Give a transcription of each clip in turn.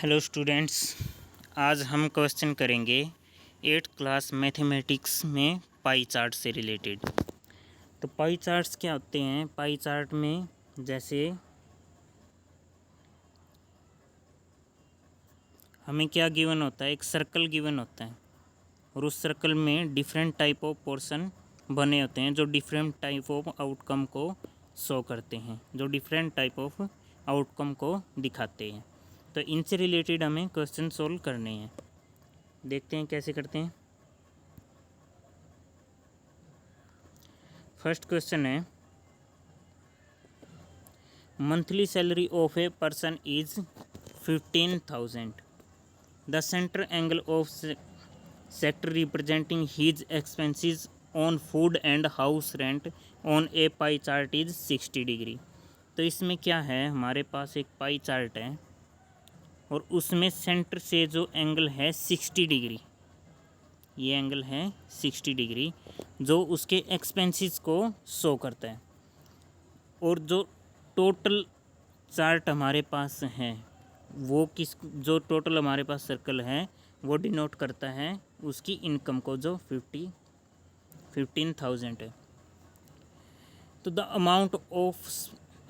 Hello students, आज हम question करेंगे 8th क्लास मैथमेटिक्स में पाई चार्ट से रिलेटेड। तो पाई चार्ट्स क्या होते हैं? पाई चार्ट में जैसे हमें क्या गिवन होता है, एक सर्कल गिवन होता है और उस सर्कल में डिफरेंट टाइप ऑफ पोर्शन बने होते हैं जो डिफरेंट टाइप ऑफ आउटकम को शो करते हैं, जो डिफरेंट टाइप ऑफ आउटकम को दिखाते हैं। तो इनसे रिलेटेड हमें क्वेश्चन सोल्व करने हैं। देखते हैं कैसे करते हैं। फर्स्ट क्वेश्चन है, monthly salary of a person is 15,000। The centre angle of sector representing his expenses on food and house rent on a pie chart is 60 degree. तो इसमें क्या है, हमारे पास एक पाई चार्ट है और उसमें सेंटर से जो एंगल है 60 डिग्री, ये एंगल है 60 डिग्री जो उसके एक्सपेंसेस को शो करता है। और जो टोटल चार्ट हमारे पास है वो जो टोटल हमारे पास सर्कल है वो डिनोट करता है उसकी इनकम को, जो 15,000 है। तो the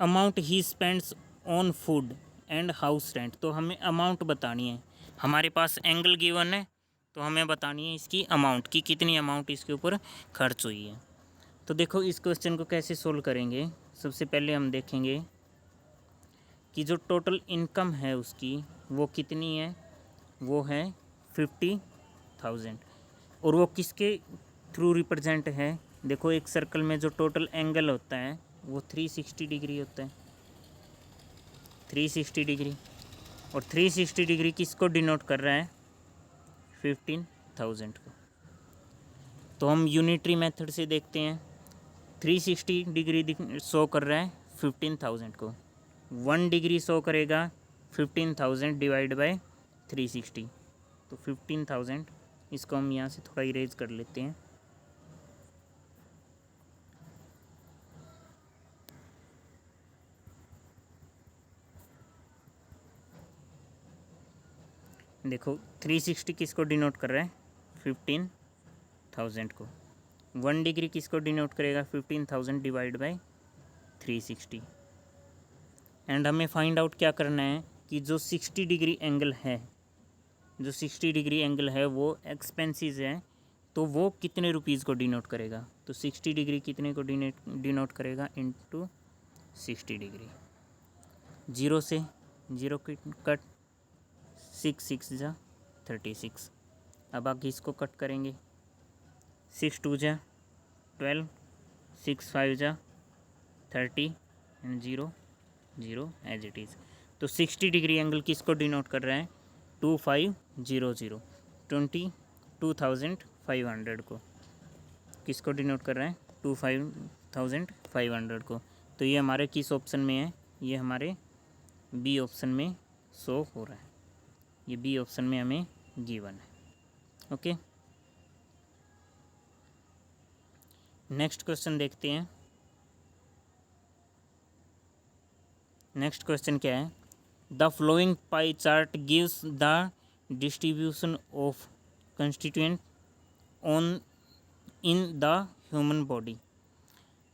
amount he spends on food and house rent. तो हमें अमाउंट बतानी है, हमारे पास एंगल गिवन है तो हमें बतानी है इसकी अमाउंट की, कितनी अमाउंट इसके ऊपर खर्च हुई है। तो देखो इस क्वेश्चन को कैसे सोल्व करेंगे। सबसे पहले हम देखेंगे कि जो टोटल इनकम है उसकी वो कितनी है, वो है 50,000 और वो किसके थ्रू रिप्रेजेंट है। देखो एक सर्कल में जो टोटल एंगल होता है वो 360 डिग्री होता है, 360 डिग्री। और 360 डिग्री किसको डिनोट कर रहा है, 15,000 को। तो हम यूनिटरी मेथड से देखते हैं। 360 डिग्री शो कर रहा है 15,000 को, 1 डिग्री शो करेगा 15,000 डिवाइड बाय 360। तो 15,000, इसको हम यहाँ से थोड़ा इरेज कर लेते हैं। देखो 360 किसको डिनोट कर रहा है, 15,000 को। 1 डिग्री किसको डिनोट करेगा, 15,000 डिवाइड बाय 360। एंड हमें फाइंड आउट क्या करना है कि जो 60 डिग्री एंगल है, जो 60 डिग्री एंगल है वो एक्सपेंसेस है, तो वो कितने रुपीज़ को डिनोट करेगा। तो 60 डिग्री कितने को डिनोट करेगा, इनटू 60 डिग्री। 0 से 0 कट, 6 जा 36। अब आगे इसको कट करेंगे, 6 2 जा 12, 6 5 जा 30 एंड 0 0 एज इट इज़। तो 60 डिग्री एंगल किसको डिनोट कर रहा है, 2500, 22,500 को किसको डिनोट कर रहा है, 25,500 को। तो ये हमारे किस ऑप्शन में है, ये हमारे बी ऑप्शन में शो हो रहा है, ये बी ऑप्शन में हमें गिवन है। ओके, नेक्स्ट क्वेश्चन देखते हैं। नेक्स्ट क्वेश्चन क्या है, the flowing pie chart gives the distribution of constituent on in the human body.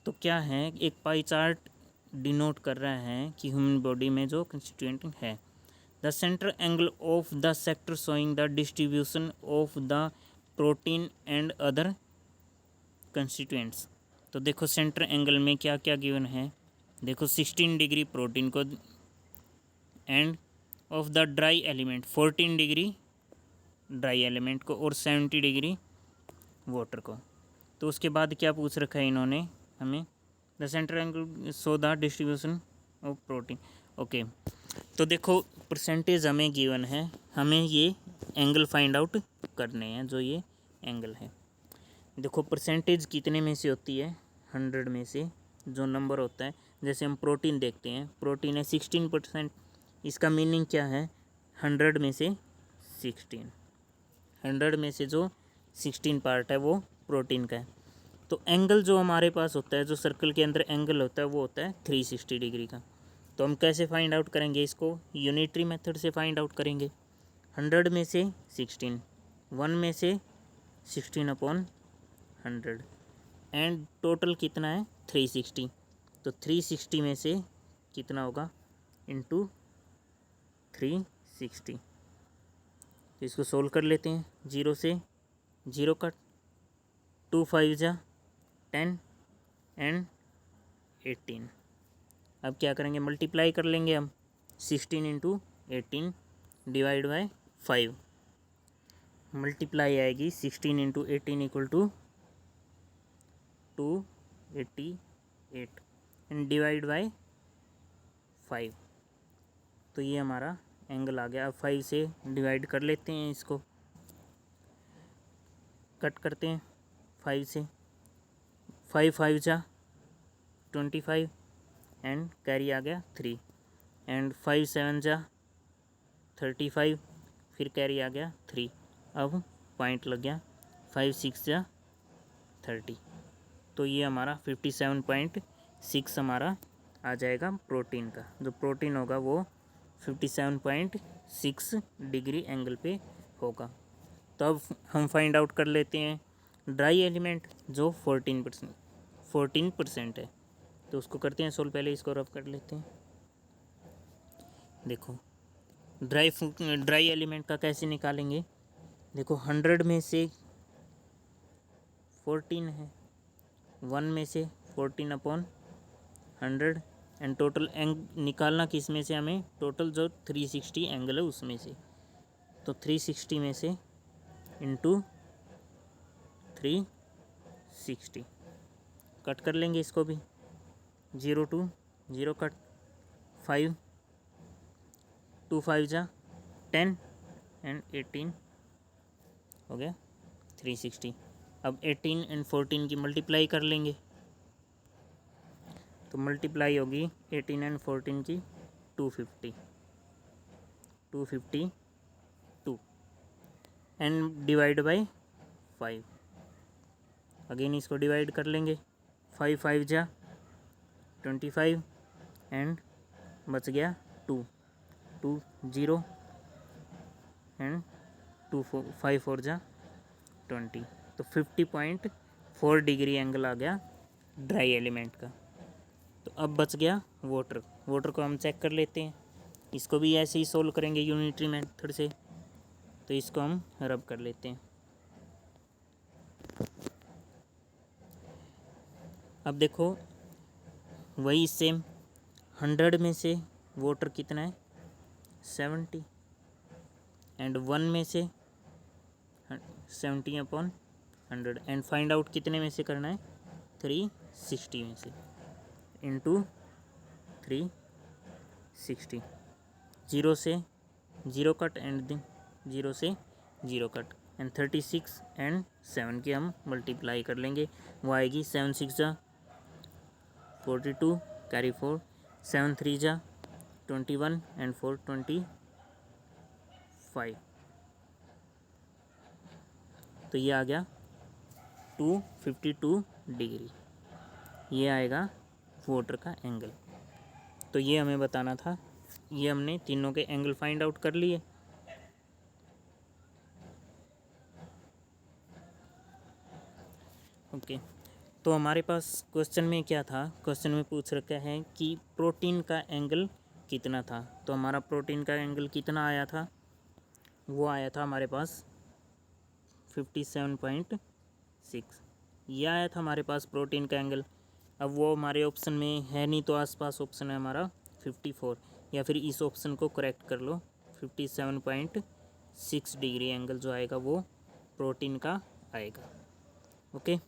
तो क्या है, एक पाई चार्ट डिनोट कर रहा है कि ह्यूमन बॉडी में जो कंस्टिट्यूएंट है। The centre angle of the sector showing the distribution of the protein and other constituents. तो देखो सेंटर एंगल में क्या क्या गिवन है, देखो 16 डिग्री प्रोटीन को end of the dry element 14 degree dry element को और 70 डिग्री वाटर को। तो उसके बाद क्या पूछ रखा है इन्होंने हमें, the centre angle show the distribution of protein. Okay, तो देखो परसेंटेज हमें गिवन है, हमें ये एंगल फाइंड आउट करने हैं। जो ये एंगल है, देखो परसेंटेज कितने में से होती है, 100 में से जो नंबर होता है। जैसे हम प्रोटीन देखते हैं, प्रोटीन है 16%, इसका मीनिंग क्या है, 100 में से 16, 100 में से जो 16 पार्ट है वो प्रोटीन का है। तो एंगल जो हमारे पास होता है, जो सर्कल के अंदर एंगल होता है वो होता है 360 डिग्री का। तो हम कैसे फाइंड आउट करेंगे इसको, यूनिटरी मेथड से फाइंड आउट करेंगे। 100 में से 16, 1 में से 16/100 एंड टोटल कितना है 360। तो 360 में से कितना होगा इंटू 360। तो इसको सोल्व कर लेते हैं। 0 से 0 कट, 2 5 जा 10 एंड 18। अब क्या करेंगे, मल्टीप्लाई कर लेंगे हम। 16 इंटू 18 डिवाइड बाय 5। मल्टीप्लाई आएगी 16 into 18 equal to 288 and divide by 5। तो ये हमारा एंगल आ गया। अब 5 से डिवाइड कर लेते हैं इसको, कट करते हैं 5 से। 5 5 जा 25 एंड कैरी आ गया 3 एंड 5 7 जा 35 फिर कैरी आ गया 3। अब पॉइंट लग गया 5 6 जा 30। तो ये हमारा 57.6 हमारा आ जाएगा प्रोटीन का। जो प्रोटीन होगा वो 57.6 डिग्री एंगल पे होगा। तो अब हम फाइंड आउट कर लेते हैं ड्राई एलिमेंट जो 14% है। तो उसको करते हैं सोल्व। पहले इसको रफ कर लेते हैं। देखो ड्राई एलिमेंट का कैसे निकालेंगे। देखो 100 में से 14 है, 1 में से 14/100 एंड टोटल निकालना किस में से हमें, टोटल जो 360 एंगल है उसमें से। तो 360 में से इंटू 360 कट कर लेंगे इसको भी। 0 2 0 कट, 5 2 5 जा 10 एंड 18 हो गया 360। अब 18 एंड 14 की मल्टीप्लाई कर लेंगे। तो मल्टीप्लाई होगी 18 एंड 14 की 252 एंड डिवाइड बाय 5। अगेन इसको डिवाइड कर लेंगे। 5 5 जा 25 एंड बच गया 2 2 0 एंड 2 5 4 जा 20। तो 50.4 डिग्री एंगल आ गया ड्राई एलिमेंट का। तो अब बच गया वाटर। वाटर को हम चेक कर लेते हैं। इसको भी ऐसे ही सोल्व करेंगे यूनिटरी मेथड से। तो इसको हम रब कर लेते हैं। अब देखो वही सेम 100 में से वाटर कितना है 70 एंड 1 में से 70/100 एंड फाइंड आउट कितने में से करना है 360 में से इंटू 360। 0 से 0 कट एंड 0 से 0 कट एंड 36 एंड 7 की हम मल्टीप्लाई कर लेंगे। वो आएगी 7 6 जा 42 कैरी 4, 7 3 जा 21 एंड 4 25। तो ये आ गया 252 डिग्री। ये आएगा वाटर का एंगल। तो ये हमें बताना था। ये हमने तीनों के एंगल फाइंड आउट कर लिए। ओके, तो हमारे पास क्वेश्चन में क्या था, क्वेश्चन में पूछ रखा है कि प्रोटीन का एंगल कितना था। तो हमारा प्रोटीन का एंगल कितना आया था, वो आया था हमारे पास 57.6। ये आया था हमारे पास प्रोटीन का एंगल। अब वो हमारे ऑप्शन में है नहीं, तो आसपास ऑप्शन है हमारा 54, या फिर इस ऑप्शन को करेक्ट कर लो। 57.6 डिग्री एंगल जो आएगा वो प्रोटीन का आएगा। ओके।